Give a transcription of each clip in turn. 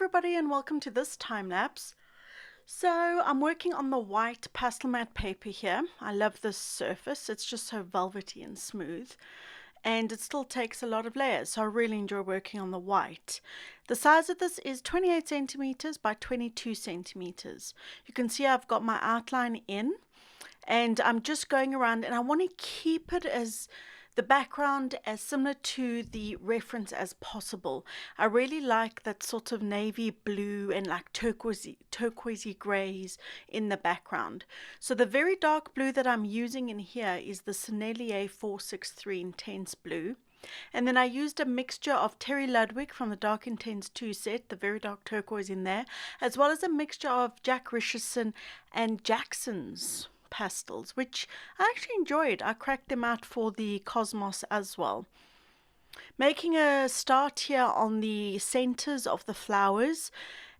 everybody and welcome to this time lapse. So I'm working on the white pastel matte paper here. I love this surface. It's just so velvety and smooth and it still takes a lot of layers. So I really enjoy working on the white. The size of this is 28 centimeters by 22 centimeters. You can see I've got my outline in and I'm just going around and I want to keep it as the background as similar to the reference as possible. I really like that sort of navy blue and like turquoisey grays in the background. So the very dark blue that I'm using in here is the Sennelier 463 Intense Blue. And then I used a mixture of Terry Ludwig from the Dark Intense 2 set, the very dark turquoise in there, as well as a mixture of Jack Richardson and Jackson's pastels, which I actually enjoyed. I cracked them out for the Cosmos as well. Making a start here on the centers of the flowers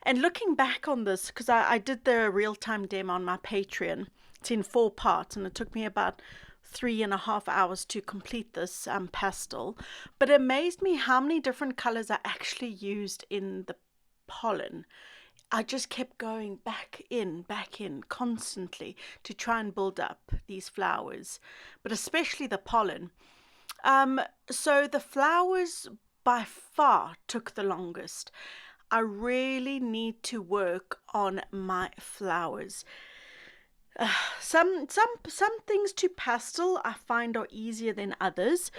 and looking back on this, because I did the real-time demo on my Patreon. It's in 4 parts and it took me about 3.5 hours to complete this pastel, but it amazed me how many different colors I actually used in the pollen. I just kept going back in constantly to try and build up these flowers, but especially the pollen. So the flowers by far took the longest. I really need to work on my flowers. Some things to pastel I find are easier than others.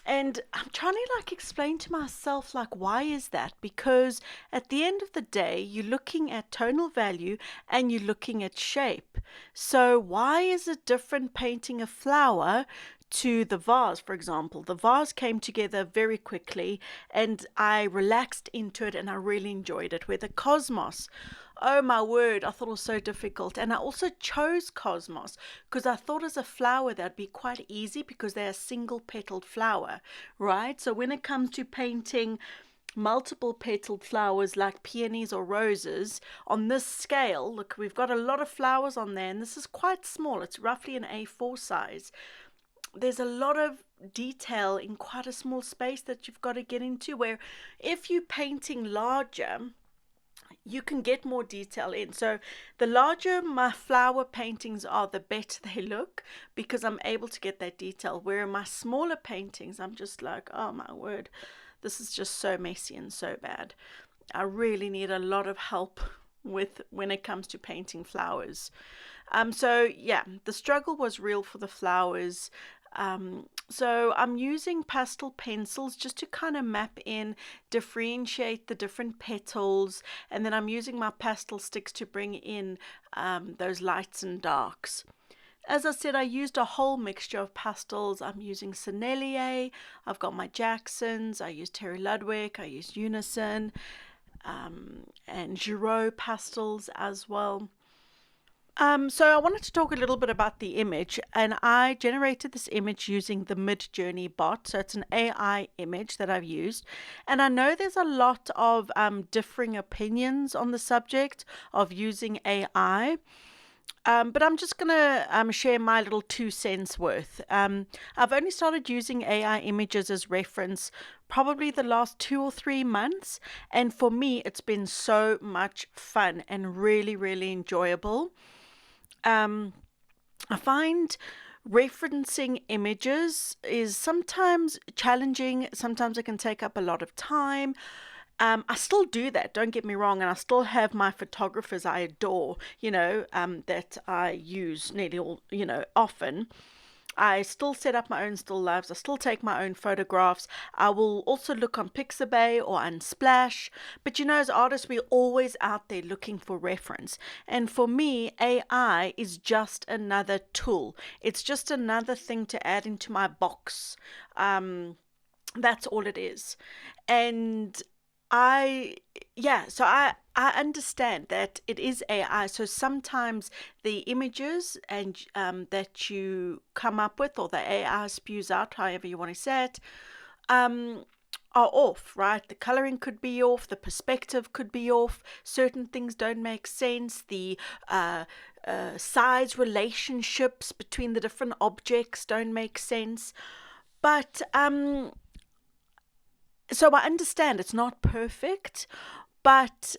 And I'm trying to explain to myself why is that? Because at the end of the day, you're looking at tonal value and you're looking at shape. So why is it different painting a flower to the vase, for example? The vase came together very quickly and I relaxed into it and I really enjoyed it. Where the Cosmos, oh my word, I thought it was so difficult. And I also chose Cosmos because I thought as a flower that'd be quite easy because they're a single petaled flower, right? So when it comes to painting multiple petaled flowers like peonies or roses on this scale, look, we've got a lot of flowers on there and this is quite small. It's roughly an A4 size. There's a lot of detail in quite a small space that you've got to get into, where if you're painting larger, you can get more detail in. So the larger my flower paintings are, the better they look because I'm able to get that detail. Where in my smaller paintings, I'm just like, oh my word, this is just so messy and so bad. I really need a lot of help with when it comes to painting flowers. So yeah, the struggle was real for the flowers. So I'm using pastel pencils just to kind of map in, differentiate the different petals, and then I'm using my pastel sticks to bring in those lights and darks. As I said, I used a whole mixture of pastels. I'm using Sennelier, I've got my Jacksons, I used Terry Ludwig, I used Unison, and Giraud pastels as well. So I wanted to talk a little bit about the image, and I generated this image using the Midjourney bot. So it's an AI image that I've used, and I know there's a lot of differing opinions on the subject of using AI. But I'm just going to share my little 2 cents worth. I've only started using AI images as reference probably the last 2 or 3 months. And for me, it's been so much fun and really, really enjoyable. I find referencing images is sometimes challenging. Sometimes it can take up a lot of time. I still do that, don't get me wrong, and I still have my photographers I adore, that I use nearly all, often. I still set up my own still lives. I still take my own photographs. I will also look on Pixabay or Unsplash. But as artists, we're always out there looking for reference. And for me, AI is just another tool. It's just another thing to add into my box. That's all it is. And so I understand that it is AI. So sometimes the images and that you come up with, or the AI spews out, however you want to say it, are off, right? The coloring could be off, the perspective could be off, certain things don't make sense, the size relationships between the different objects don't make sense. But so I understand it's not perfect, But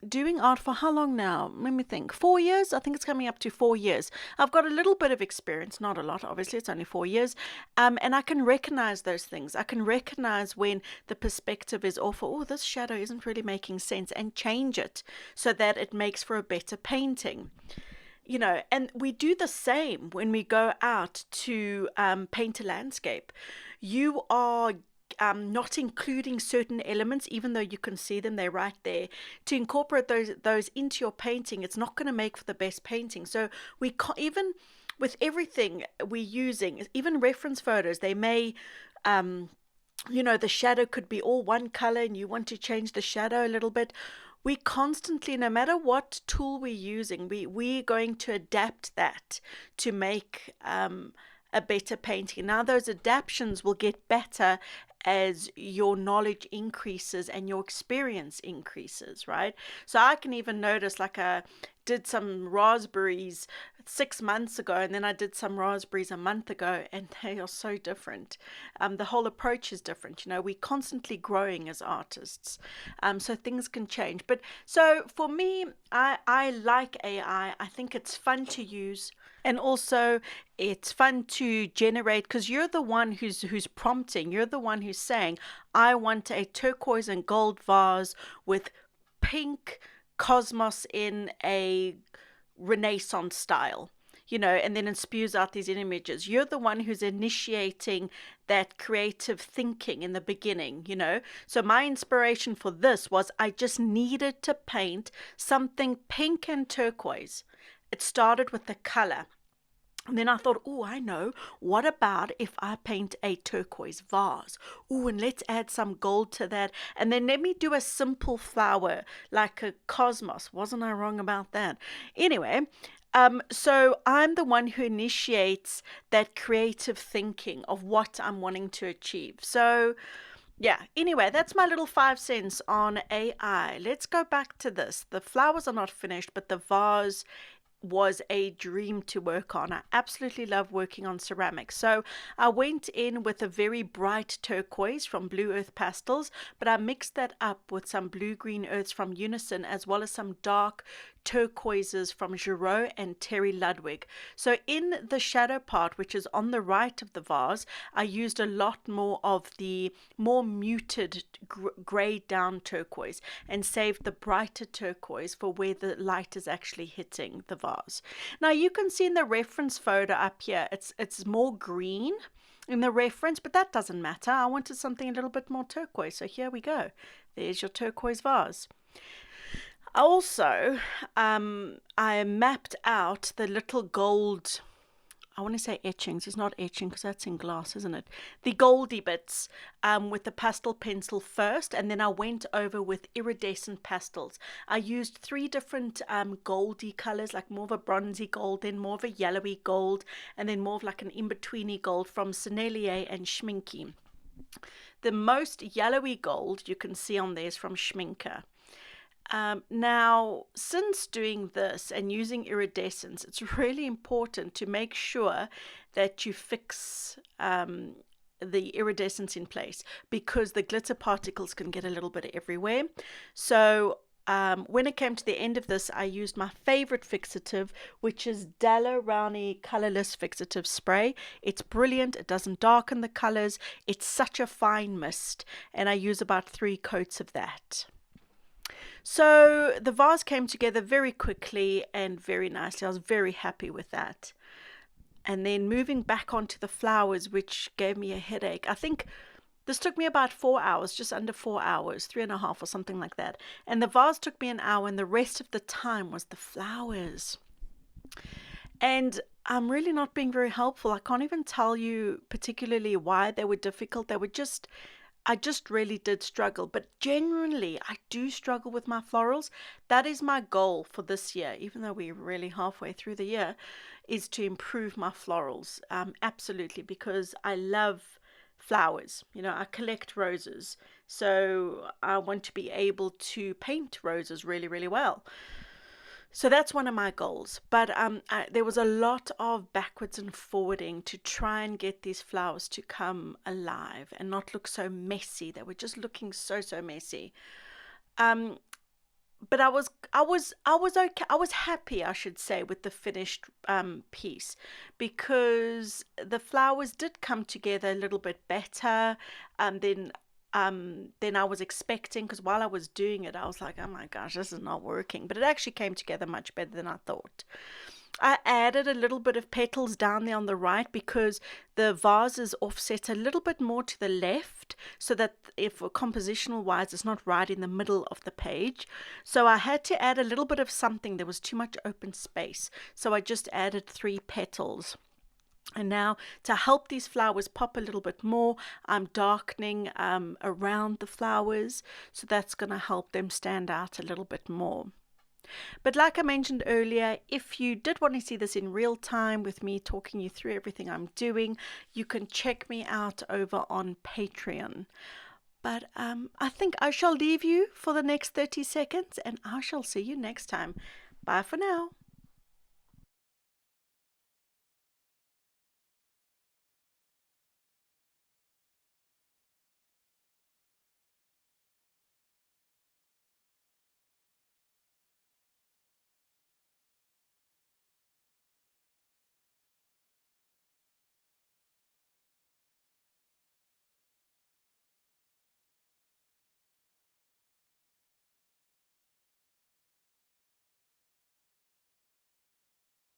doing art for how long now? Let me think. 4 years? I think it's coming up to 4 years. I've got a little bit of experience, not a lot, obviously, it's only 4 years. And I can recognize those things. I can recognize when the perspective is off, oh, this shadow isn't really making sense, and change it so that it makes for a better painting. And we do the same when we go out to paint a landscape. You are not including certain elements, even though you can see them, they're right there. To incorporate those into your painting, it's not going to make for the best painting. So we can't, even with everything we're using, even reference photos, they may the shadow could be all one color and you want to change the shadow a little bit. We constantly, no matter what tool we're using, we're going to adapt that to make a better painting. Now, those adaptations will get better as your knowledge increases and your experience increases, right? So I can even notice, like, I did some raspberries 6 months ago, and then I did some raspberries a month ago, and they are so different. The whole approach is different. We're constantly growing as artists, so things can change. But so for me, I like AI. I think it's fun to use. And also, it's fun to generate, because you're the one who's prompting. You're the one who's saying, I want a turquoise and gold vase with pink cosmos in a Renaissance style, and then it spews out these images. You're the one who's initiating that creative thinking in the beginning, So my inspiration for this was I just needed to paint something pink and turquoise. It started with the color. And then I thought, oh, I know. What about if I paint a turquoise vase? Oh, and let's add some gold to that. And then let me do a simple flower like a cosmos. Wasn't I wrong about that? Anyway, so I'm the one who initiates that creative thinking of what I'm wanting to achieve. So yeah, anyway, that's my little 5 cents on AI. Let's go back to this. The flowers are not finished, but the vase was a dream to work on. I absolutely love working on ceramics. So I went in with a very bright turquoise from Blue Earth Pastels, but I mixed that up with some blue-green earths from Unison, as well as some dark turquoises from Giraud and Terry Ludwig. So in the shadow part, which is on the right of the vase, I used a lot more of the more muted grayed down turquoise and saved the brighter turquoise for where the light is actually hitting the vase. Now you can see in the reference photo up here, it's more green in the reference, but that doesn't matter. I wanted something a little bit more turquoise, so here we go. There's your turquoise vase. Also, I mapped out the little gold, I want to say etchings. It's not etching because that's in glass, isn't it? The goldy bits with the pastel pencil first, and then I went over with iridescent pastels. I used 3 different goldy colors, like more of a bronzy gold, then more of a yellowy gold, and then more of like an in-betweeny gold from Sennelier and Schminke. The most yellowy gold you can see on there is from Schminke. Now, since doing this and using iridescence, it's really important to make sure that you fix the iridescence in place, because the glitter particles can get a little bit everywhere. So when it came to the end of this, I used my favorite fixative, which is Daler-Rowney Colorless Fixative Spray. It's brilliant. It doesn't darken the colors. It's such a fine mist, and I use about 3 coats of that. So the vase came together very quickly and very nicely. I was very happy with that. And then moving back onto the flowers, which gave me a headache. I think this took me about 4 hours, just under 4 hours, 3.5 or something like that. And the vase took me an hour, and the rest of the time was the flowers. And I'm really not being very helpful. I can't even tell you particularly why they were difficult. I just really did struggle, but genuinely, I do struggle with my florals. That is my goal for this year, even though we're really halfway through the year, is to improve my florals. Absolutely, because I love flowers. I collect roses, so I want to be able to paint roses really, really well. So that's one of my goals. But there was a lot of backwards and forwarding to try and get these flowers to come alive and not look so messy. They were just looking so, so messy. Um, but I was okay. I was happy, I should say, with the finished piece, because the flowers did come together a little bit better than I was expecting. Because while I was doing it, I was like, oh my gosh, this is not working. But it actually came together much better than I thought. I added a little bit of petals down there on the right because the vase is offset a little bit more to the left, so that if compositional wise it's not right in the middle of the page. So I had to add a little bit of something. There was too much open space. So I just added 3 petals. And now, to help these flowers pop a little bit more, I'm darkening around the flowers. So that's going to help them stand out a little bit more. But like I mentioned earlier, if you did want to see this in real time with me talking you through everything I'm doing, you can check me out over on Patreon. But I think I shall leave you for the next 30 seconds, and I shall see you next time. Bye for now.